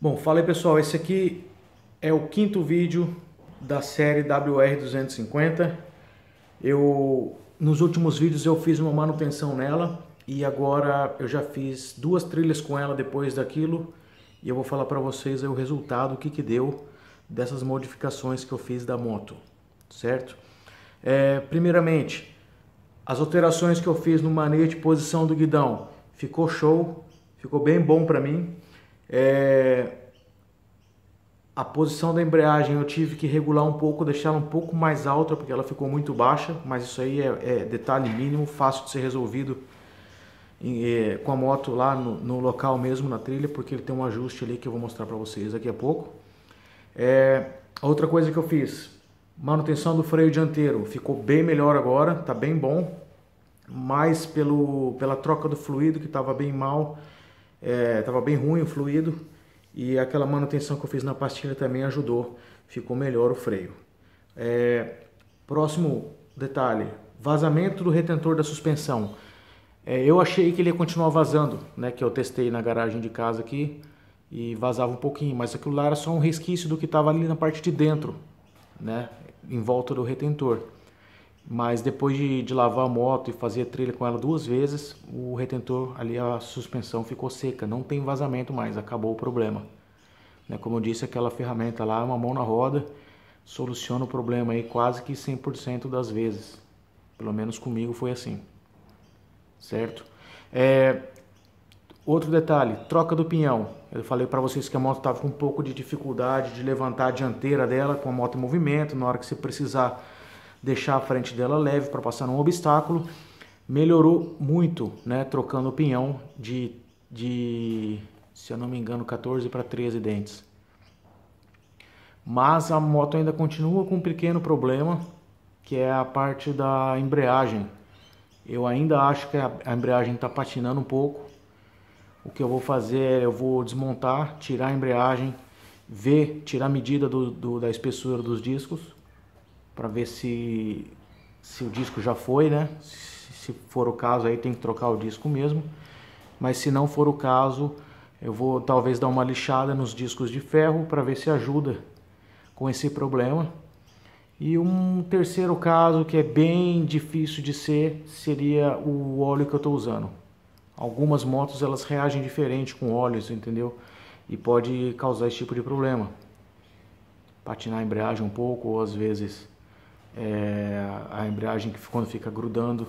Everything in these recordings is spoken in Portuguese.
Bom, fala aí pessoal, esse aqui é o quinto vídeo da série WR250. Nos últimos vídeos eu fiz uma manutenção nela e agora eu já fiz duas trilhas com ela depois daquilo e eu vou falar para vocês aí o resultado, o que que deu dessas modificações que eu fiz da moto, certo? Primeiramente, as alterações que eu fiz no manejo de posição do guidão, ficou show, ficou bem bom para mim. A posição da embreagem eu tive que regular um pouco, deixar ela um pouco mais alta porque ela ficou muito baixa, mas isso aí é detalhe mínimo, fácil de ser resolvido com a moto lá no local mesmo, na trilha, porque ele tem um ajuste ali que eu vou mostrar para vocês daqui a pouco. Outra coisa que eu fiz, manutenção do freio dianteiro, ficou bem melhor agora, tá bem bom, mas pela troca do fluido que estava bem mal, estava bem ruim o fluido. E aquela manutenção que eu fiz na pastilha também ajudou, ficou melhor o freio. Próximo detalhe, vazamento do retentor da suspensão. Eu achei que ele ia continuar vazando, né, que eu testei na garagem de casa aqui e vazava um pouquinho, mas aquilo lá era só um resquício do que estava ali na parte de dentro, né, em volta do retentor. Mas depois de lavar a moto e fazer a trilha com ela duas vezes, o retentor ali, a suspensão ficou seca, não tem vazamento mais, acabou o problema. Como eu disse, aquela ferramenta lá, uma mão na roda, soluciona o problema aí quase que 100% das vezes. Pelo menos comigo foi assim, certo? Outro detalhe, troca do pinhão. Eu falei para vocês que a moto estava com um pouco de dificuldade de levantar a dianteira dela com a moto em movimento, na hora que você precisar deixar a frente dela leve para passar num obstáculo. Melhorou muito, né, trocando o pinhão se eu não me engano, 14 para 13 dentes. Mas a moto ainda continua com um pequeno problema, que é a parte da embreagem. Eu ainda acho que a embreagem está patinando um pouco. O que eu vou fazer é, eu vou desmontar, tirar a embreagem, tirar a medida da espessura dos discos, para ver se o disco já foi, né? Se for o caso, aí tem que trocar o disco mesmo. Mas se não for o caso, eu vou talvez dar uma lixada nos discos de ferro para ver se ajuda com esse problema. E um terceiro caso que é bem difícil de seria o óleo que eu estou usando. Algumas motos elas reagem diferente com óleos, entendeu? E pode causar esse tipo de problema. Patinar a embreagem um pouco, ou às vezes a embreagem quando fica grudando.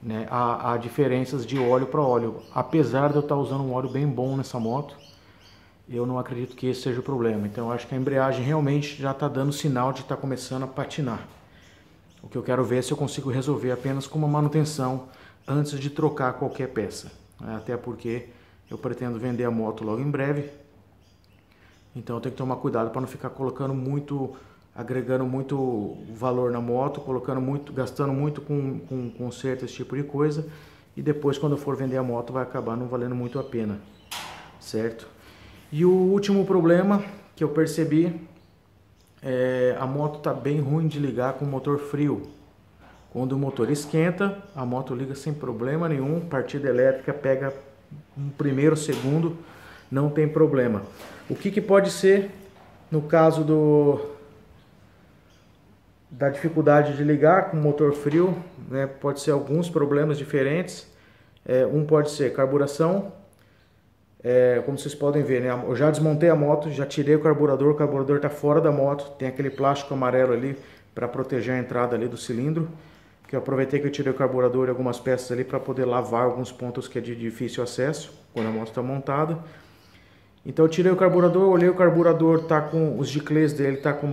Né? Há diferenças de óleo para óleo. Apesar de eu estar usando um óleo bem bom nessa moto, eu não acredito que esse seja o problema. Então eu acho que a embreagem realmente já está dando sinal de estar começando a patinar. O que eu quero ver é se eu consigo resolver apenas com uma manutenção antes de trocar qualquer peça. Até porque eu pretendo vender a moto logo em breve. Então eu tenho que tomar cuidado para não ficar agregando muito valor na moto, gastando muito com conserto, esse tipo de coisa, e depois quando eu for vender a moto vai acabar não valendo muito a pena, certo? E o último problema que eu percebi a moto tá bem ruim de ligar com o motor frio. Quando o motor esquenta, a moto liga sem problema nenhum, partida elétrica pega um primeiro, segundo, não tem problema. O que pode ser no caso da dificuldade de ligar com o motor frio, né? Pode ser alguns problemas diferentes. Um pode ser carburação, como vocês podem ver, né? Eu já desmontei a moto, já tirei o carburador está fora da moto, tem aquele plástico amarelo ali para proteger a entrada ali do cilindro, que eu aproveitei que eu tirei o carburador e algumas peças ali para poder lavar alguns pontos que é de difícil acesso quando a moto está montada. Então eu tirei o carburador, olhei o carburador, tá com os giclês dele, tá com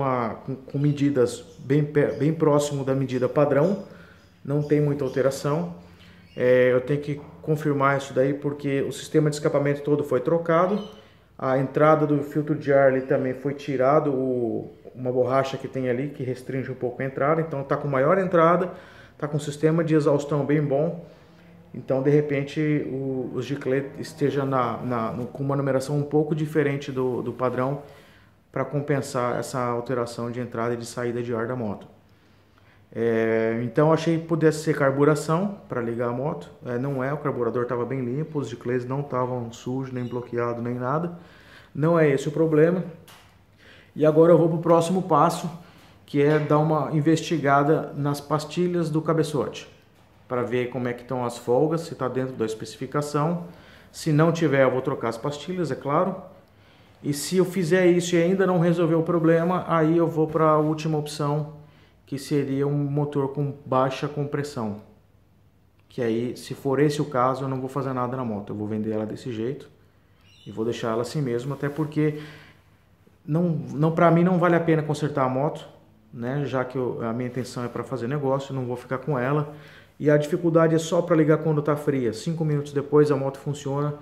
medidas bem próximo da medida padrão, não tem muita alteração. Eu tenho que confirmar isso daí porque o sistema de escapamento todo foi trocado, a entrada do filtro de ar ali também foi tirado, uma borracha que tem ali que restringe um pouco a entrada, então tá com maior entrada, tá com um sistema de exaustão bem bom. Então, de repente, o giclê esteja com uma numeração um pouco diferente do padrão para compensar essa alteração de entrada e de saída de ar da moto. Então, achei que pudesse ser carburação para ligar a moto. Não é, o carburador estava bem limpo, os giclês não estavam sujos, nem bloqueados, nem nada. não é esse o problema. E agora eu vou para o próximo passo, que é dar uma investigada nas pastilhas do cabeçote, para ver como é que estão as folgas, se está dentro da especificação. Se não tiver, eu vou trocar as pastilhas, é claro. E se eu fizer isso e ainda não resolver o problema, aí eu vou para a última opção, que seria um motor com baixa compressão. Que aí, se for esse o caso, eu não vou fazer nada na moto, eu vou vender ela desse jeito e vou deixar ela assim mesmo, até porque para mim não vale a pena consertar a moto, né? Já que a minha intenção é para fazer negócio, não vou ficar com ela. E a dificuldade é só para ligar quando está fria. 5 minutos depois a moto funciona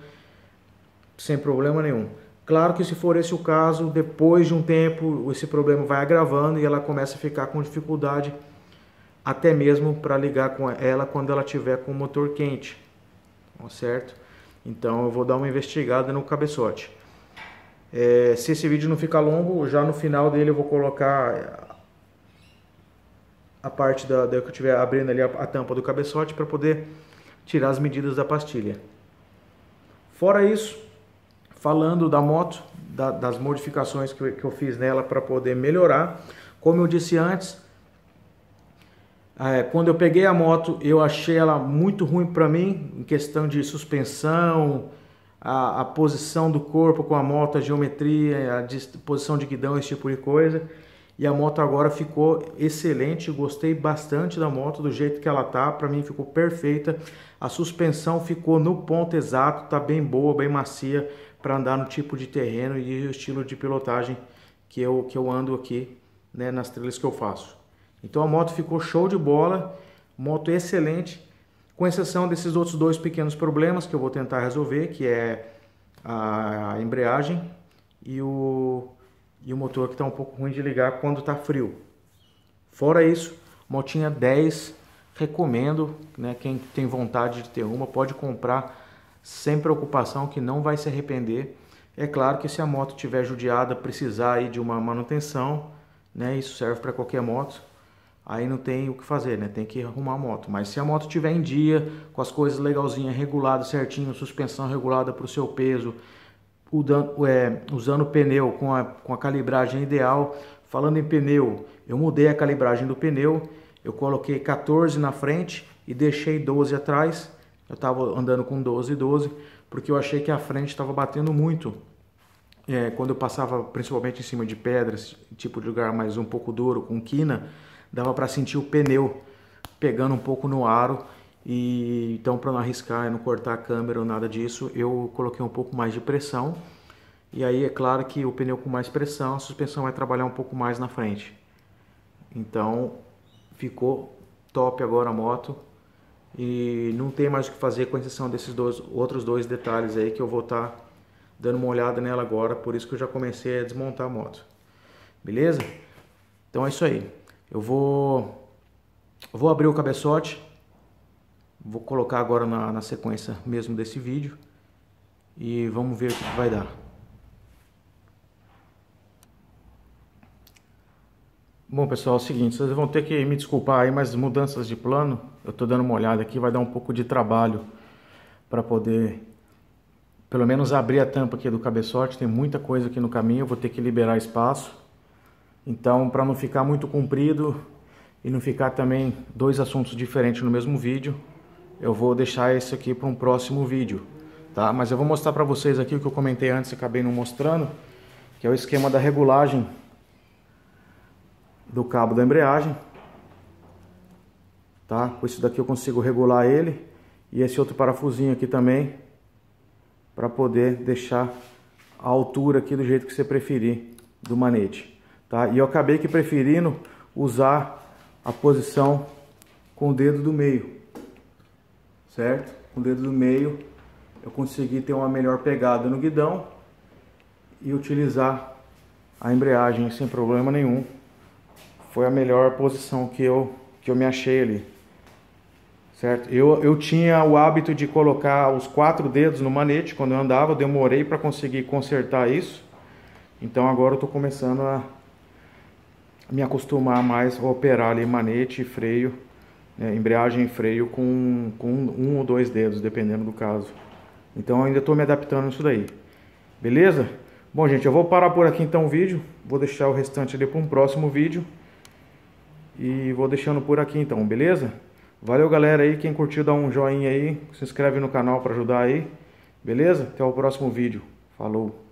sem problema nenhum. Claro que se for esse o caso, depois de um tempo esse problema vai agravando e ela começa a ficar com dificuldade até mesmo para ligar com ela quando ela tiver com o motor quente, certo? Então eu vou dar uma investigada no cabeçote. Se esse vídeo não ficar longo, já no final dele eu vou colocar a parte que eu estiver abrindo ali a tampa do cabeçote para poder tirar as medidas da pastilha. Fora isso, falando da moto, das modificações que eu fiz nela para poder melhorar, como eu disse antes, quando eu peguei a moto, eu achei ela muito ruim para mim, em questão de suspensão, a posição do corpo com a moto, a geometria, a posição de guidão, esse tipo de coisa. E a moto agora ficou excelente, gostei bastante da moto, do jeito que ela tá, para mim ficou perfeita. A suspensão ficou no ponto exato, tá bem boa, bem macia para andar no tipo de terreno e o estilo de pilotagem que eu ando aqui, né, nas trilhas que eu faço. Então a moto ficou show de bola, moto excelente, com exceção desses outros dois pequenos problemas que eu vou tentar resolver, que é a embreagem e o motor que está um pouco ruim de ligar quando está frio. Fora isso, motinha 10, recomendo, né, quem tem vontade de ter uma, pode comprar sem preocupação que não vai se arrepender. É claro que se a moto estiver judiada, precisar aí de uma manutenção, né, isso serve para qualquer moto, aí não tem o que fazer, né, tem que arrumar a moto. Mas se a moto estiver em dia, com as coisas legalzinhas, reguladas certinho, suspensão regulada para o seu peso, usando pneu com a calibragem ideal. Falando em pneu, eu mudei a calibragem do pneu, eu coloquei 14 na frente e deixei 12 atrás. Eu estava andando com 12, porque eu achei que a frente estava batendo muito. Quando eu passava principalmente em cima de pedras, tipo de lugar mais um pouco duro, com quina, dava para sentir o pneu pegando um pouco no aro. E então, para não arriscar, não cortar a câmera ou nada disso, eu coloquei um pouco mais de pressão. E aí é claro que o pneu com mais pressão, a suspensão vai trabalhar um pouco mais na frente. Então ficou top agora a moto. E não tem mais o que fazer, com exceção desses outros dois detalhes aí que eu vou estar dando uma olhada nela agora. Por isso que eu já comecei a desmontar a moto. Beleza? Então é isso aí. Eu vou abrir o cabeçote. Vou colocar agora na sequência mesmo desse vídeo e vamos ver o que vai dar. Bom pessoal, é o seguinte, vocês vão ter que me desculpar aí, mas mudanças de plano, eu tô dando uma olhada aqui, vai dar um pouco de trabalho para poder pelo menos abrir a tampa aqui do cabeçote. Tem muita coisa aqui no caminho, eu vou ter que liberar espaço. Então, para não ficar muito comprido e não ficar também dois assuntos diferentes no mesmo vídeo, eu vou deixar esse aqui para um próximo vídeo, tá? Mas eu vou mostrar para vocês aqui o que eu comentei antes e acabei não mostrando, que é o esquema da regulagem do cabo da embreagem, tá? Com isso daqui eu consigo regular ele e esse outro parafusinho aqui também, para poder deixar a altura aqui do jeito que você preferir do manete, tá? E eu acabei que preferindo usar a posição com o dedo do meio, certo? Com o dedo do meio eu consegui ter uma melhor pegada no guidão e utilizar a embreagem sem problema nenhum. Foi a melhor posição que eu me achei ali, certo? Eu tinha o hábito de colocar os 4 dedos no manete quando eu andava, eu demorei para conseguir consertar isso. Então agora eu estou começando a me acostumar mais a operar ali manete e freio, embreagem e freio com 1 ou 2 dedos, dependendo do caso. Então eu ainda estou me adaptando nisso daí. Beleza? Bom, gente, eu vou parar por aqui então o vídeo. Vou deixar o restante ali para um próximo vídeo. E vou deixando por aqui então, beleza? Valeu, galera aí. Quem curtiu, dá um joinha aí. Se inscreve no canal para ajudar aí. Beleza? Até o próximo vídeo. Falou!